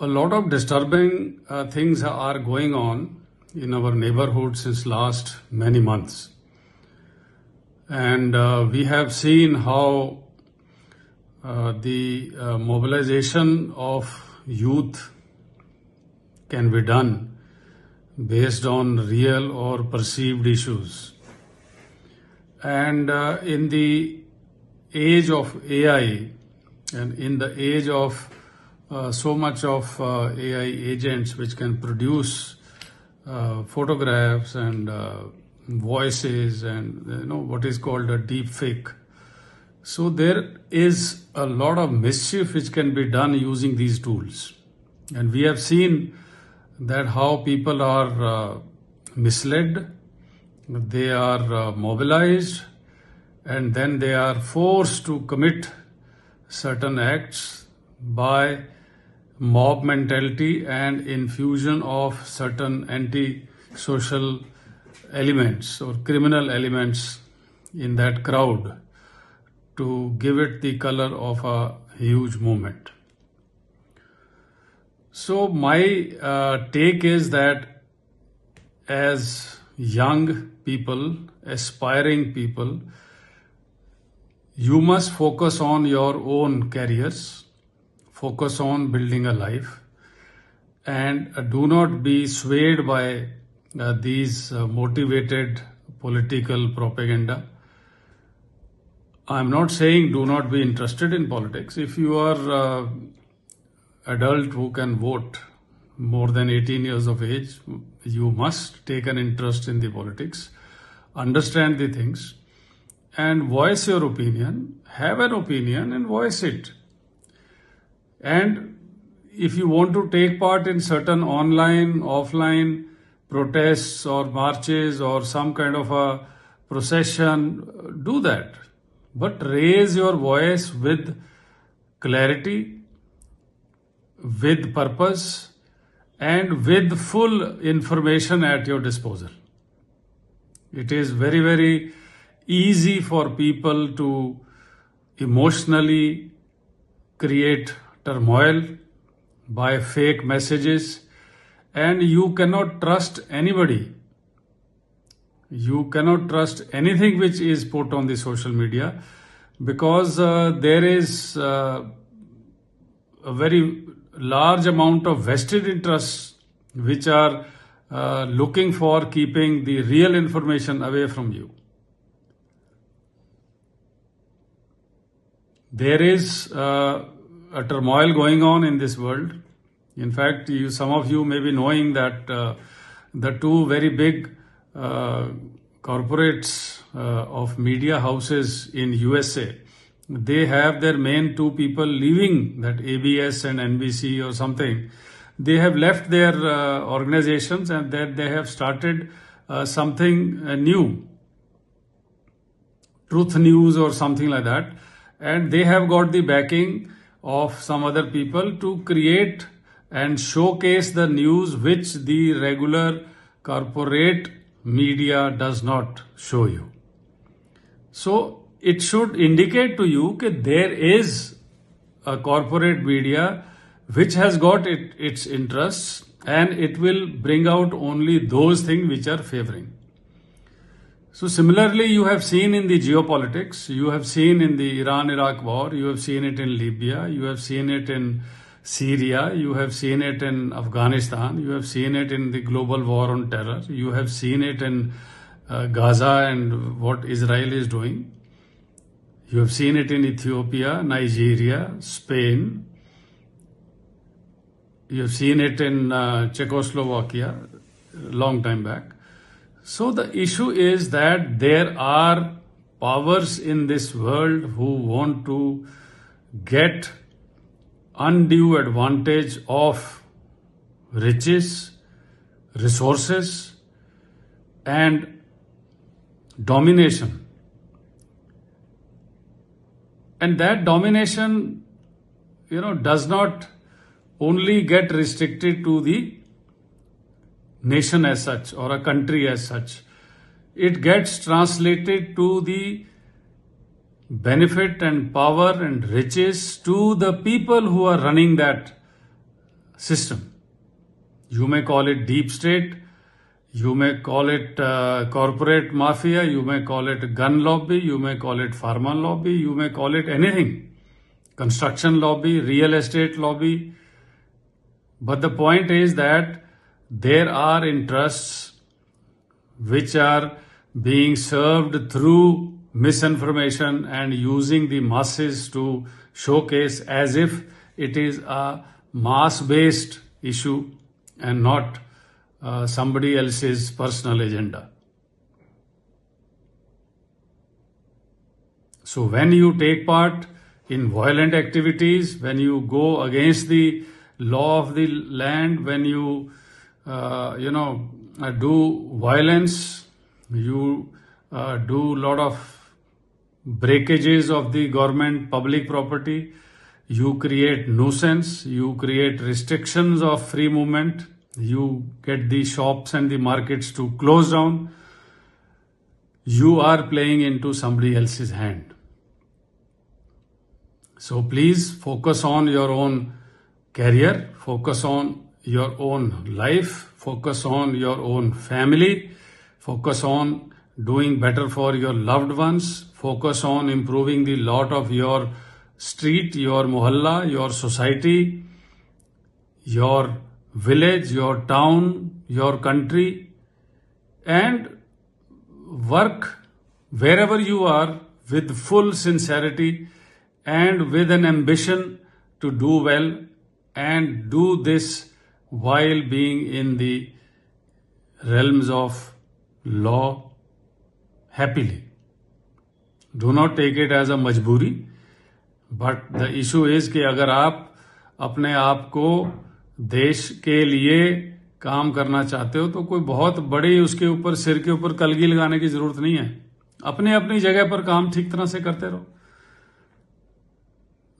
a lot of disturbing things are going on in our neighborhood since last many months. And we have seen how the mobilization of youth can be done based on real or perceived issues. And in the age of AI and in the age of so much of AI agents which can produce photographs and voices and what is called a deep fake. So there is a lot of mischief which can be done using these tools. And we have seen that how people are misled, they are mobilized, and then they are forced to commit certain acts by mob mentality and infusion of certain anti-social elements or criminal elements in that crowd to give it the color of a huge movement. So my take is that as young people, aspiring people, you must focus on your own careers, focus on building a life, and do not be swayed by these motivated political propaganda. I'm not saying do not be interested in politics. If you are adult who can vote more than 18 years of age, you must take an interest in the politics, understand the things, and voice your opinion, have an opinion and voice it. And if you want to take part in certain online, offline protests or marches or some kind of a procession, do that. But raise your voice with clarity, with purpose, and with full information at your disposal. It is very, very easy for people to emotionally create turmoil by fake messages, and you cannot trust anybody. You cannot trust anything which is put on the social media because there is a very large amount of vested interests which are looking for keeping the real information away from you. There is a turmoil going on in this world. In fact, some of you may be knowing that the two very big corporates of media houses in USA, they have their main two people leaving, that ABS and NBC or something. They have left their organizations and then they have started something new, Truth News or something like that. And they have got the backing of some other people to create and showcase the news which the regular corporate media does not show you. So it should indicate to you that there is a corporate media which has got its interests and it will bring out only those things which are favoring. So similarly, you have seen in the geopolitics, you have seen in the Iran-Iraq war, you have seen it in Libya, you have seen it in Syria, you have seen it in Afghanistan, you have seen it in the global war on terror, you have seen it in Gaza and what Israel is doing. You have seen it in Ethiopia, Nigeria, Spain. You have seen it in Czechoslovakia a long time back. So the issue is that there are powers in this world who want to get undue advantage of riches, resources, and domination. And that domination, does not only get restricted to the nation as such or a country as such. It gets translated to the benefit and power and riches to the people who are running that system. You may call it deep state, you may call it corporate mafia, you may call it gun lobby, you may call it pharma lobby, you may call it anything. Construction lobby, real estate lobby. But the point is that there are interests which are being served through misinformation and using the masses to showcase as if it is a mass-based issue and not somebody else's personal agenda. So when you take part in violent activities, when you go against the law of the land, when you do violence, you do a lot of breakages of the government public property, you create nuisance, you create restrictions of free movement, you get the shops and the markets to close down, you are playing into somebody else's hand. So please focus on your own career, focus on your own life, focus on your own family, focus on doing better for your loved ones, focus on improving the lot of your street, your mohalla, your society, your village, your town, your country, and work wherever you are with full sincerity and with an ambition to do well, and do this while being in the realms of law happily. Do not take it as a majburi, but the issue is कि अगर आप अपने आप को देश के लिए काम करना चाहते हो तो कोई बहुत बड़ी उसके ऊपर सिर के ऊपर कलगी लगाने की जरूरत नहीं है. अपने अपनी जगह पर काम ठीक तरह से करते रहो.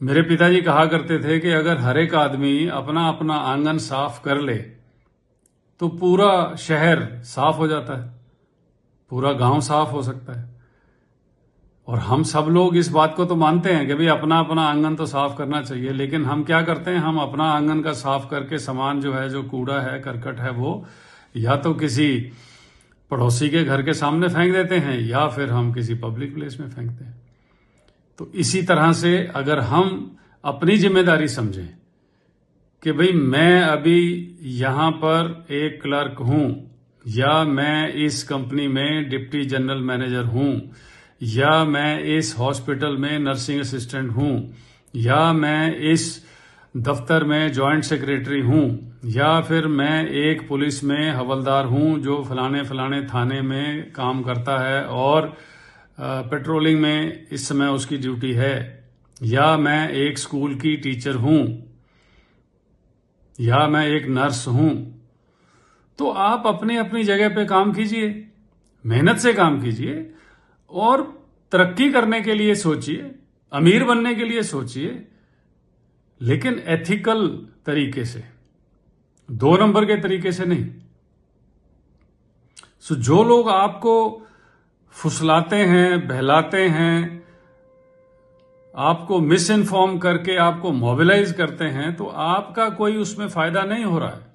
मेरे पिताजी कहा करते थे कि अगर हर एक आदमी अपना अपना आंगन साफ कर ले तो पूरा शहर साफ हो जाता है, पूरा गांव साफ हो सकता है. और हम सब लोग इस बात को तो मानते हैं कि भाई अपना अपना आंगन तो साफ करना चाहिए, लेकिन हम क्या करते हैं, हम अपना आंगन का साफ करके सामान जो है, जो कूड़ा है, करकट है, वो या तो किसी पड़ोसी के घर के सामने फेंक देते हैं या फिर हम किसी पब्लिक प्लेस में फेंकते हैं. तो इसी तरह से अगर हम अपनी जिम्मेदारी समझें कि भाई मैं अभी यहां पर एक क्लर्क हूं, या मैं इस कंपनी में डिप्टी जनरल मैनेजर हूं, या मैं इस हॉस्पिटल में नर्सिंग असिस्टेंट हूं, या मैं इस दफ्तर में जॉइंट सेक्रेटरी हूं, या फिर मैं एक पुलिस में हवलदार हूं जो फलाने फलाने थाने में काम करता है और पेट्रोलिंग में इस समय उसकी ड्यूटी है, या मैं एक स्कूल की टीचर हूं, या मैं एक नर्स हूं. तो आप अपनी अपनी जगह पे काम कीजिए, मेहनत से काम कीजिए और तरक्की करने के लिए सोचिए, अमीर बनने के लिए सोचिए, लेकिन एथिकल तरीके से, 2 नंबर के तरीके से नहीं. सो जो लोग आपको फुसलाते हैं, बहलाते हैं, आपको मिस इन्फॉर्म करके आपको मोबिलाइज करते हैं, तो आपका कोई उसमें फायदा नहीं हो रहा है.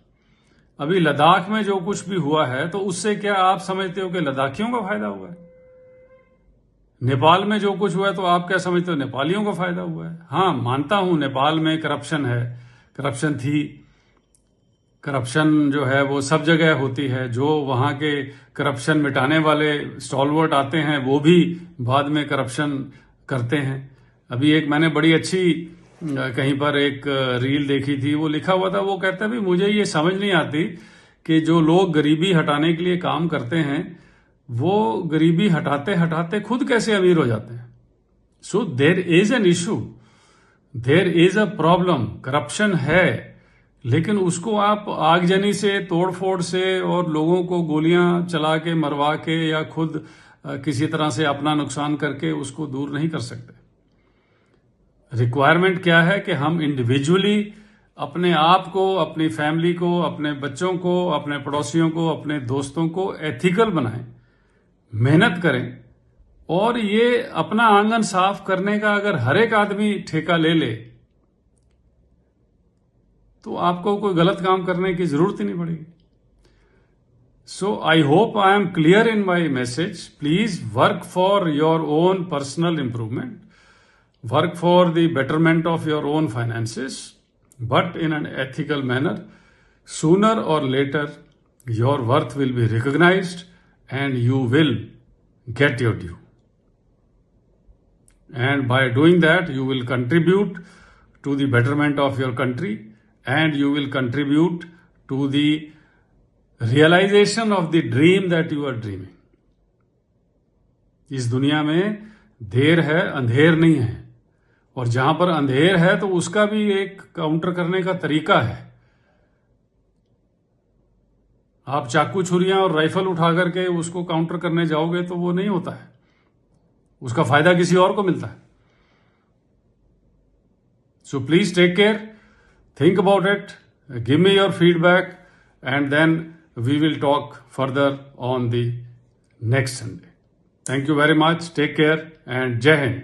अभी लद्दाख में जो कुछ भी हुआ है तो उससे क्या आप समझते हो कि लद्दाखियों का फायदा हुआ है? नेपाल में जो कुछ हुआ है तो आप क्या समझते हो नेपालियों को फायदा हुआ है? हाँ, मानता हूं नेपाल में करप्शन है, करप्शन थी, करप्शन जो है वो सब जगह होती है. जो वहां के करप्शन मिटाने वाले स्टॉलवर्ट आते हैं वो भी बाद में करप्शन करते हैं. अभी एक मैंने बड़ी अच्छी कहीं पर एक रील देखी थी, वो लिखा हुआ था, वो कहता है भी मुझे ये समझ नहीं आती कि जो लोग गरीबी हटाने के लिए काम करते हैं वो गरीबी हटाते हटाते खुद कैसे अमीर हो जाते हैं. So there is an issue, there is a problem. Corruption है, लेकिन उसको आप आगजनी से, तोड़फोड़ से और लोगों को गोलियां चला के मरवा के या खुद किसी तरह से अपना नुकसान करके उसको दूर नहीं कर सकते. रिक्वायरमेंट क्या है कि हम इंडिविजुअली अपने आप को, अपनी फैमिली को, अपने बच्चों को, अपने पड़ोसियों को, अपने दोस्तों को एथिकल बनाएं, मेहनत करें. और ये अपना आंगन साफ करने का अगर हर एक आदमी ठेका ले ले तो आपको कोई गलत काम करने की जरूरत ही नहीं पड़ेगी. So I hope I am clear in my message. Please work for your own personal improvement. Work for the betterment of your own finances, but in an ethical manner. Sooner or later, your worth will be recognized and you will get your due. And by doing that, you will contribute to the betterment of your country and you will contribute to the realization of the dream that you are dreaming. इस दुनिया में देर है, अंधेर नहीं है. और जहां पर अंधेर है तो उसका भी एक काउंटर करने का तरीका है. आप चाकू छुरियां और राइफल उठा करके उसको काउंटर करने जाओगे तो वो नहीं होता है. उसका फायदा किसी और को मिलता है. So please take care, think about it, give me your feedback and then we will talk further on the next Sunday. Thank you very much. Take care and Jai Hind.